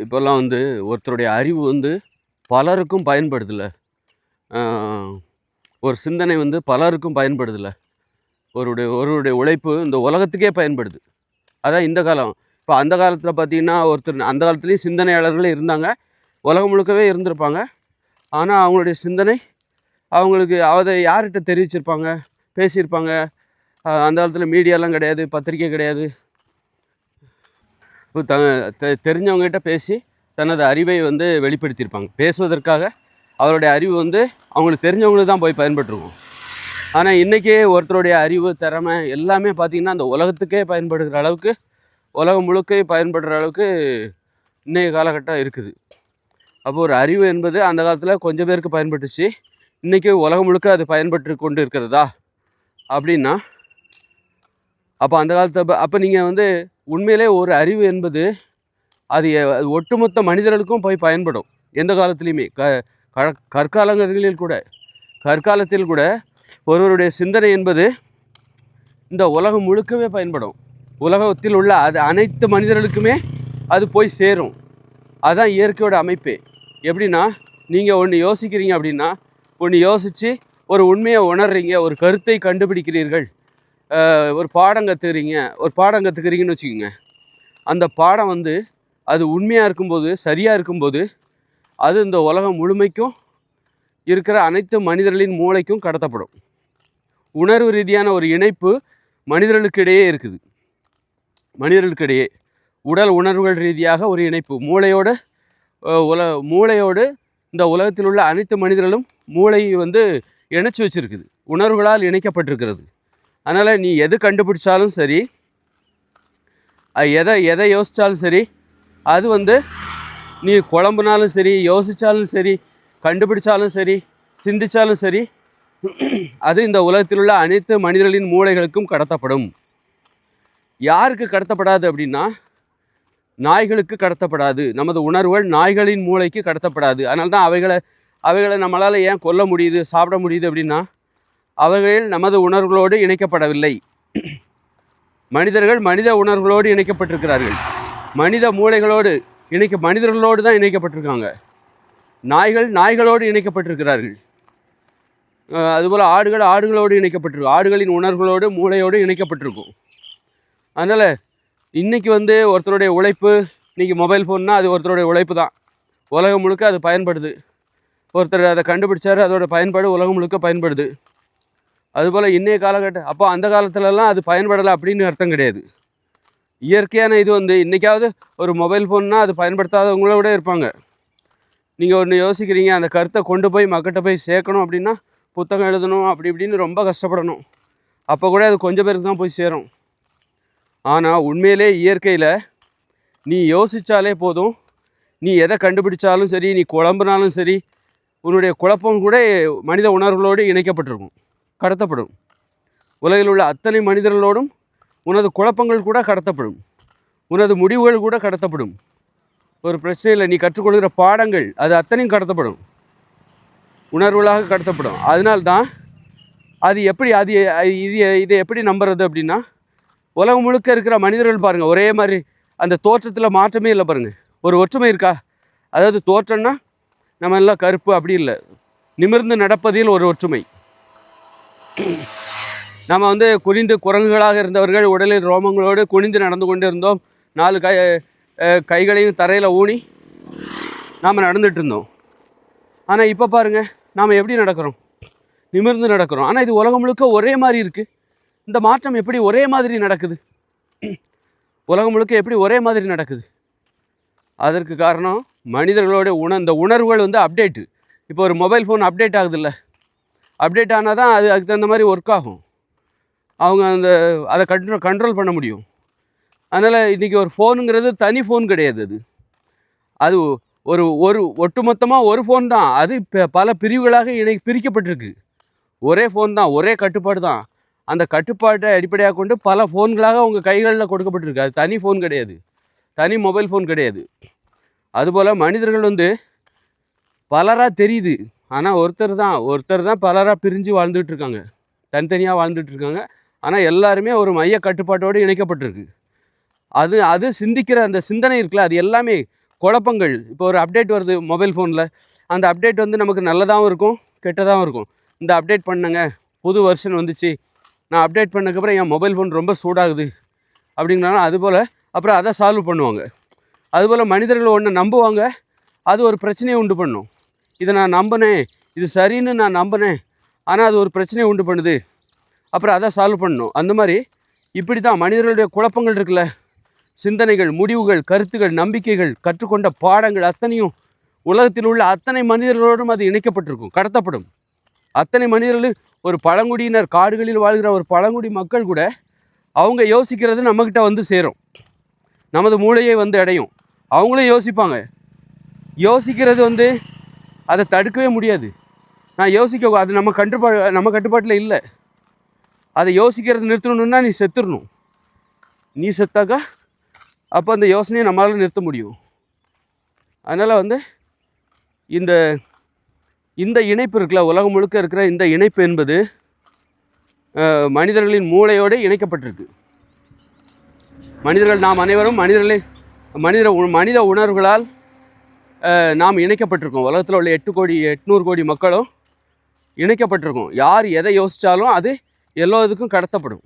இப்போல்லாம் வந்து ஒருத்தருடைய அறிவு வந்து பலருக்கும் பயன்படுதுல்ல. அ ஒரு சிந்தனை வந்து பலருக்கும் பயன்படுதுல்ல. ஒருவருடைய உழைப்பு இந்த உலகத்துக்கே பயன்படுது. அதான் இந்த காலம். இப்போ அந்த காலத்தில பார்த்தீங்கன்னா, ஒருத்தர் அந்த காலத்துலேயும் சிந்தனையாளர்களே இருந்தாங்க. உலகம் முழுக்கவே இருந்திருப்பாங்க. ஆனா, அவங்களுடைய சிந்தனை அவங்களுக்கு அத யார்கிட்ட தெரிவிச்சிருப்பாங்க, பேசியிருப்பாங்க. அந்த காலத்தில மீடியாலாம் கிடையாது, பத்திரிக்கை கிடையாது. இப்போ தெரிஞ்சவங்ககிட்ட பேசி தனது அறிவை வந்து வெளிப்படுத்தியிருப்பாங்க. பேசுவதற்காக அவருடைய அறிவு வந்து அவங்களுக்கு தெரிஞ்சவங்களுக்கு தான் போய் பயன்பட்டுருக்கும். ஆனால் இன்றைக்கி ஒருத்தருடைய அறிவு, திறமை எல்லாமே பார்த்திங்கன்னா அந்த உலகத்துக்கே பயன்படுகிற அளவுக்கு, உலகம் முழுக்க பயன்படுற அளவுக்கு இன்றைய காலகட்டம் இருக்குது. அப்போ ஒரு அறிவு என்பது அந்த காலத்தில் கொஞ்சம் பேருக்கு பயன்பட்டுச்சு. இன்றைக்கி உலகம் முழுக்க அது பயன்பட்டு கொண்டு இருக்கிறதா அப்படின்னா, அப்போ அந்த காலத்தை அப்போ நீங்கள் வந்து உண்மையிலே ஒரு அறிவு என்பது அது ஒட்டுமொத்த மனிதர்களுக்கும் போய் பயன்படும். எந்த காலத்துலேயுமே கற்காலத்தில் கூட ஒருவருடைய சிந்தனை என்பது இந்த உலகம் முழுக்கவே பயன்படும். உலகத்தில் உள்ள அனைத்து மனிதர்களுக்குமே அது போய் சேரும். அதுதான் இயற்கையோட அமைப்பே. எப்படின்னா, நீங்கள் ஒன்று யோசிக்கிறீங்க அப்படின்னா, ஒன்று யோசித்து ஒரு உண்மையை உணர்றீங்க, ஒரு கருத்தை கண்டுபிடிக்கிறீர்கள், ஒரு பாடம் கற்றுக்கிறீங்கன்னு வச்சுக்கோங்க. அந்த பாடம் வந்து அது உண்மையாக இருக்கும்போது, சரியாக இருக்கும்போது, அது இந்த உலகம் முழுமைக்கும் இருக்கிற அனைத்து மனிதர்களின் மூளைக்கும் கடத்தப்படும். உணர்வு ரீதியான ஒரு இணைப்பு மனிதர்களுக்கிடையே இருக்குது. மனிதர்களுக்கிடையே உடல் உணர்வுகள் ரீதியாக ஒரு இணைப்பு மூளையோடு இந்த உலகத்தில் உள்ள அனைத்து மனிதர்களும் மூளையை வந்து இணைச்சி வச்சுருக்குது, உணர்வுகளால் இணைக்கப்பட்டிருக்கிறது. அதனால் நீ எது கண்டுபிடிச்சாலும் சரி, எதை யோசித்தாலும் சரி, அது வந்து நீ குழம்புனாலும் சரி, யோசித்தாலும் சரி, கண்டுபிடிச்சாலும் சரி, சிந்தித்தாலும் சரி, அது இந்த உலகத்தில் உள்ள அனைத்து மனிதர்களின் மூளைகளுக்கும் கடத்தப்படும். யாருக்கு கடத்தப்படாது அப்படின்னா, நாய்களுக்கு கடத்தப்படாது. நமது உணர்வுகள் நாய்களின் மூளைக்கு கடத்தப்படாது. அதனால தான் அவைகளை நம்மளால் ஏன் கொல்ல முடியுது, சாப்பிட முடியுது அப்படின்னா, அவைகள் நமது உணர்வுகளோடு இணைக்கப்படவில்லை. மனிதர்கள் மனித உணர்வுகளோடு இணைக்கப்பட்டிருக்கிறார்கள். மனித மூளைகளோடு மனிதர்களோடு தான் இணைக்கப்பட்டிருக்காங்க. நாய்களோடு இணைக்கப்பட்டிருக்கிறார்கள். அதுபோல் ஆடுகளோடு இணைக்கப்பட்டிருக்கும். ஆடுகளின் உணர்வுகளோடு மூளையோடு இணைக்கப்பட்டிருக்கும். அதனால் இன்றைக்கி வந்து ஒருத்தருடைய உழைப்பு, இன்றைக்கி மொபைல் ஃபோன்னா அது ஒருத்தருடைய உழைப்பு தான். உலகம் முழுக்க அது பயன்படுது. ஒருத்தர் அதை கண்டுபிடிச்சார், அதோட பயன்பாடு உலகம் முழுக்க பயன்படுது. அதுபோல் இன்றைய காலகட்டம், அப்போ அந்த காலத்துலலாம் அது பயன்படலை அப்படின்னு அர்த்தம் கிடையாது. இயற்கையான இது வந்து இன்றைக்காவது ஒரு மொபைல் ஃபோன்னா அது பயன்படுத்தாதவங்கள விட இருப்பாங்க. நீங்கள் ஒன்று யோசிக்கிறீங்க, அந்த கருத்தை கொண்டு போய் மக்கள்கிட்ட போய் சேர்க்கணும் அப்படின்னா புத்தகம் எழுதணும் அப்படி இப்படின்னு ரொம்ப கஷ்டப்படணும். அப்போ கூட அது கொஞ்சம் பேருக்கு தான் போய் சேரும். ஆனால் உண்மையிலே இயற்கையில் நீ யோசித்தாலே போதும், நீ எதை கண்டுபிடிச்சாலும் சரி, நீ குழம்புனாலும் சரி, உன்னுடைய குழப்பம் கூட மனித உணர்வுகளோடு இணைக்கப்பட்டிருக்கும், கடத்தப்படும். உலகில் உள்ள அத்தனை மனிதர்களோடும் உனது குழப்பங்கள் கூட கடத்தப்படும், உனது முடிவுகள் கூட கடத்தப்படும். ஒரு பிரச்சனை இல்லை, நீ கற்றுக்கொள்கிற பாடங்கள் அது அத்தனையும் கடத்தப்படும், உணர்வுகளாக கடத்தப்படும். அதனால்தான் அது எப்படி இதை எப்படி நம்புறது அப்படின்னா, உலகம் முழுக்க இருக்கிற மனிதர்கள் பாருங்கள், ஒரே மாதிரி அந்த தோற்றத்தில் மாற்றமே இல்லை பாருங்கள். ஒரு ஒற்றுமை இருக்கா? அதாவது தோற்றம்னா நம்ம எல்லாம் கருப்பு அப்படி இல்லை, நிமிர்ந்து நடப்பதில் ஒரு ஒற்றுமை. நம்ம வந்து குரங்குகளாக இருந்தவர்கள் உடலில் ரோமங்களோடு குனிந்து நடந்து கொண்டு இருந்தோம். 4 கைகளையும் தரையில் ஊனி நாம் நடந்துகிட்டு இருந்தோம். ஆனால் இப்போ பாருங்கள், நாம் எப்படி நடக்கிறோம்? நிமிர்ந்து நடக்கிறோம். ஆனால் இது உலகம் முழுக்க ஒரே மாதிரி இருக்குது. இந்த மாற்றம் எப்படி ஒரே மாதிரி நடக்குது? உலகம் முழுக்க எப்படி ஒரே மாதிரி நடக்குது? அதற்கு காரணம் மனிதர்களோட இந்த உணர்வுகள் வந்து அப்டேட்டு. இப்போ ஒரு மொபைல் ஃபோன் அப்டேட் ஆகுதுல்ல, அப்டேட் ஆனால் தான் அதுக்கு தகுந்த மாதிரி ஒர்க் ஆகும். அவங்க அதை கண்ட்ரோல் பண்ண முடியும். அதனால் இன்றைக்கி ஒரு ஃபோனுங்கிறது தனி ஃபோன் கிடையாது. அது ஒரு ஒட்டுமொத்தமாக ஒரு ஃபோன் தான். அது பல பிரிவுகளாக பிரிக்கப்பட்டிருக்கு. ஒரே ஃபோன் தான், ஒரே கட்டுப்பாடு தான். அந்த கட்டுப்பாட்டை அடிப்படையாக கொண்டு பல ஃபோன்களாக உங்கள் கைகளில் கொடுக்கப்பட்டிருக்கு. அது தனி ஃபோன் கிடையாது, தனி மொபைல் ஃபோன் கிடையாது. அதுபோல் மனிதர்கள் வந்து பலராக தெரியுது, ஆனால் ஒருத்தர் தான் பலராக பிரிஞ்சு வாழ்ந்துகிட்டு இருக்காங்க, தனித்தனியாக வாழ்ந்துட்டு இருக்காங்க. ஆனால் எல்லாருமே ஒரு மைய கட்டுப்பாட்டோடு இணைக்கப்பட்டிருக்கு. அது சிந்திக்கிற அந்த சிந்தனை இருக்குல்ல, அது எல்லாமே குழப்பங்கள். இப்போ ஒரு அப்டேட் வருது மொபைல் ஃபோனில், அந்த அப்டேட் வந்து நமக்கு நல்லதாகவும் இருக்கும் கெட்டதாகவும் இருக்கும். இந்த அப்டேட் பண்ணுங்க, புது வெர்ஷன் வந்துச்சு, நான் அப்டேட் பண்ணதுக்கப்புறம் என் மொபைல் ஃபோன் ரொம்ப சூடாகுது அப்படிங்கிறனால அதுபோல் அப்புறம் அதை சால்வ் பண்ணுவாங்க. அதுபோல் மனிதர்கள் ஒன்று நம்புவாங்க, அது ஒரு பிரச்சனையை உண்டு பண்ணும். இதை நான் நம்பினேன், இது சரின்னு நான் நம்பினேன், ஆனால் அது ஒரு பிரச்சனையை உண்டு பண்ணுது, அப்புறம் அதை சால்வ் பண்ணணும். அந்த மாதிரி இப்படி தான் மனிதர்களுடைய குழப்பங்கள் இருக்குல்ல, சிந்தனைகள், முடிவுகள், கருத்துகள், நம்பிக்கைகள், கற்றுக்கொண்ட பாடங்கள் அத்தனையும் உலகத்தில் உள்ள அத்தனை மனிதர்களோடும் அது இணைக்கப்பட்டிருக்கும், கடத்தப்படும். அத்தனை மனிதர்கள், ஒரு பழங்குடியினர், காடுகளில் வாழ்கிற ஒரு பழங்குடி மக்கள் கூட அவங்க யோசிக்கிறது நம்மக்கிட்ட வந்து சேரும், நமது மூளையை வந்து அடையும். அவங்களும் யோசிப்பாங்க. யோசிக்கிறது வந்து அதை தடுக்கவே முடியாது. நான் யோசிக்க, அது நம்ம கட்டுப்பாட்டில் இல்லை. அதை யோசிக்கிறது நிறுத்தணுன்னா நீ செத்துடணும். நீ செத்தாக்கா அப்போ அந்த யோசனையை நம்மளால் நிறுத்த முடியும். அதனால் வந்து இந்த இந்த இணைப்பு இருக்குல்ல, உலகம் முழுக்க இருக்கிற இந்த இணைப்பு என்பது மனிதர்களின் மூளையோடு இணைக்கப்பட்டிருக்கு. மனிதர்கள், நாம் அனைவரும் மனித உணர்வுகளால் நாம் இணைக்கப்பட்டிருக்கோம். உலகத்தில் உள்ள 800 கோடி மக்களும் இணைக்கப்பட்டிருக்கோம். யார் எதை யோசித்தாலும் அது எல்லோருக்கும் கடத்தப்படும்.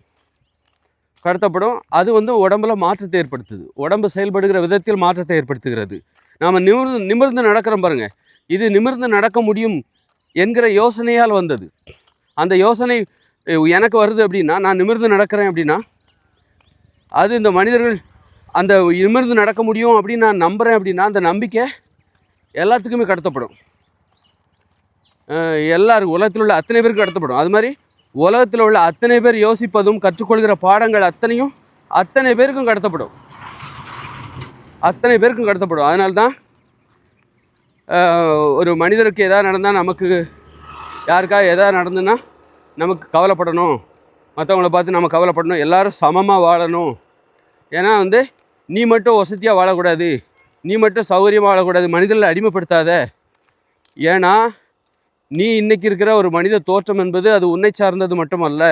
அது வந்து உடம்புல மாற்றத்தை ஏற்படுத்துது, உடம்பு செயல்படுகிற விதத்தில் மாற்றத்தை ஏற்படுத்துகிறது. நாம் நிமிர்ந்து நடக்கிறோம் பாருங்கள், இது நிமிர்ந்து நடக்க முடியும் என்கிற யோசனையால் வந்தது. அந்த யோசனை எனக்கு வருது அப்படின்னா, நான் நிமிர்ந்து நடக்கிறேன் அப்படின்னா, அது இந்த மனிதர்கள் அந்த நிமிர்ந்து நடக்க முடியும் அப்படின்னு நான் நம்புகிறேன் அப்படின்னா, அந்த நம்பிக்கை எல்லாத்துக்குமே கடத்தப்படும். எல்லாருக்கும், உலகத்தில் உள்ள அத்தனை பேருக்கு கடத்தப்படும். அது மாதிரி உலகத்தில் உள்ள அத்தனை பேர் யோசிப்பதும் கற்றுக்கொள்கிற பாடங்கள் அத்தனையும் அத்தனை பேருக்கும் கடத்தப்படும். அதனால்தான் ஒரு மனிதருக்கு எதாவது நடந்தால், நமக்கு யாருக்காக எதாவது நடந்துன்னா நமக்கு கவலைப்படணும், மற்றவங்கள பார்த்து நம்ம கவலைப்படணும், எல்லோரும் சமமாக வாழணும். ஏன்னா வந்து நீ மட்டும் வசதியாக வாழக்கூடாது, நீ மட்டும் சௌகரியமாக வாழக்கூடாது, மனிதர்களை அடிமைப்படுத்தாத. ஏன்னா நீ இன்றைக்கி இருக்கிற ஒரு மனித தோற்றம் என்பது அது உன்னை சார்ந்தது மட்டுமல்ல,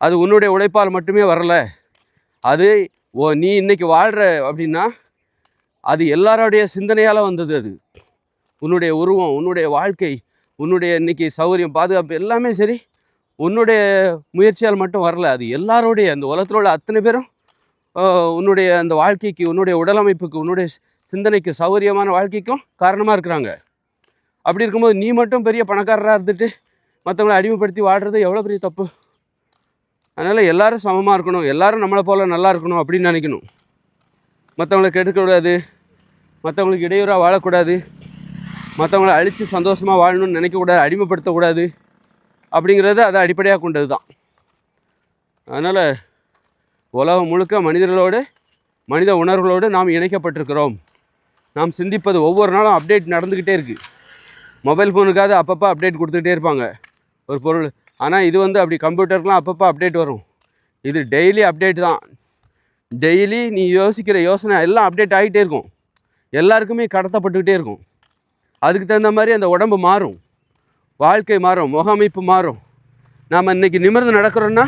அது உன்னுடைய உழைப்பால் மட்டுமே வரலை. அது நீ இன்றைக்கி வாழ்கிற அப்படின்னா அது எல்லாரோடைய சிந்தனையால் வந்தது. அது உன்னுடைய உருவம், உன்னுடைய வாழ்க்கை, உன்னுடைய இன்றைக்கி சௌகரியம், பாதுகாப்பு எல்லாமே சரி உன்னுடைய முயற்சியால் மட்டும் வரல. அது எல்லாரோடைய, அந்த உலகத்தில் உள்ள அத்தனை பேரும் உன்னுடைய அந்த வாழ்க்கைக்கு, உன்னுடைய உடலமைப்புக்கு, உன்னுடைய சிந்தனைக்கு, சௌகரியமான வாழ்க்கைக்கும் காரணமாக இருக்கிறாங்க. அப்படி இருக்கும்போது நீ மட்டும் பெரிய பணக்காரராக இருந்துட்டு மற்றவங்களை அடிமைப்படுத்தி வாடுறது எவ்வளோ பெரிய தப்பு. அதனால் எல்லோரும் சமமாக இருக்கணும், எல்லோரும் நம்மளை போல் நல்லா இருக்கணும் அப்படின்னு நினைக்கணும். மற்றவங்களை கெடுக்கக்கூடாது, மற்றவங்களுக்கு இடையூறாக வாழக்கூடாது, மற்றவங்களை அழித்து சந்தோஷமாக வாழணும்னு நினைக்கக்கூடாது, அடிமைப்படுத்தக்கூடாது அப்படிங்கிறது அதை அடிப்படையாக கொண்டது தான். அதனால் உலகம் முழுக்க மனிதர்களோடு, மனித உணர்வுகளோடு நாம் இணைக்கப்பட்டிருக்கிறோம். நாம் சிந்திப்பது ஒவ்வொரு நாளும் அப்டேட் நடந்துக்கிட்டே இருக்குது. மொபைல் ஃபோனுக்காவது அப்பப்போ அப்டேட் கொடுத்துக்கிட்டே இருப்பாங்க ஒரு பொருள். ஆனால் இது வந்து அப்படி கம்ப்யூட்டருக்குலாம் அப்பப்போ அப்டேட் வரும். இது டெய்லி அப்டேட் தான். டெய்லி நீ யோசிக்கிற யோசனை எல்லாம் அப்டேட் ஆகிட்டே இருக்கும், எல்லாருக்குமே கடத்தப்பட்டுக்கிட்டே இருக்கும். அதுக்கு தகுந்த மாதிரி அந்த உடம்பு மாறும், வாழ்க்கை மாறும், முகமைப்பு மாறும். நாம் இன்றைக்கி நிமிர்ந்து நடக்கிறோன்னா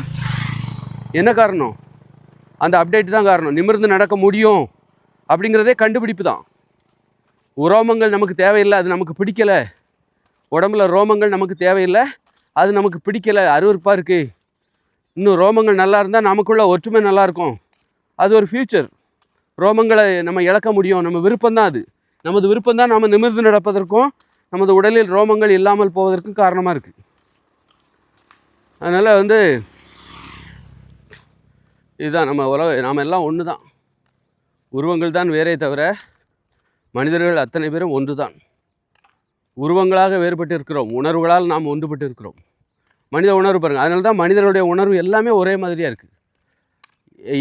என்ன காரணம்? அந்த அப்டேட் தான் காரணம். நிமிர்ந்து நடக்க முடியும் அப்படிங்கிறதே கண்டுபிடிப்பு தான். ரோமங்கள் நமக்கு தேவையில்லை, அது நமக்கு பிடிக்கலை. உடம்புல ரோமங்கள் நமக்கு தேவையில்லை, அது நமக்கு பிடிக்கலை, அருவருப்பாக இருக்குது. இன்னும் ரோமங்கள் நல்லா இருந்தால் நமக்குள்ள ஒற்றுமை நல்லாயிருக்கும், அது ஒரு ஃப்யூச்சர். ரோமங்களை நம்ம இழக்க முடியும், நம்ம விருப்பம்தான் அது. நமது விருப்பம்தான் நம்ம நிமிர்ந்து நடப்பதற்கும் நமது உடலில் ரோமங்கள் இல்லாமல் போவதற்கும் காரணமாக இருக்குது. அதனால் வந்து இதுதான் நம்ம நாம் எல்லாம் ஒன்று தான். உருவங்கள் தான் வேறே தவிர மனிதர்கள் அத்தனை பேரும் ஒன்று தான். உருவங்களாக வேறுபட்டு இருக்கிறோம், உணர்வுகளால் நாம் ஒன்றுபட்டு இருக்கிறோம். மனித உணர்வு பாருங்கள், அதனால தான் மனிதர்களுடைய உணர்வு எல்லாமே ஒரே மாதிரியாக இருக்குது.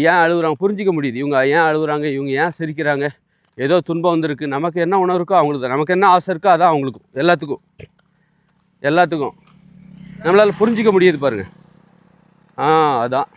ஏன் அழுகுறாங்க புரிஞ்சிக்க முடியுது. இவங்க ஏன் அழுகுறாங்க, இவங்க ஏன் சிரிக்கிறாங்க, ஏதோ துன்பம் வந்திருக்கு, நமக்கு என்ன உணர்வு இருக்கோ அவங்களுக்கு, நமக்கு என்ன ஆசை இருக்கோ அதான் அவங்களுக்கும், எல்லாத்துக்கும் நம்மளால் புரிஞ்சிக்க முடியுது பாருங்கள். அதான்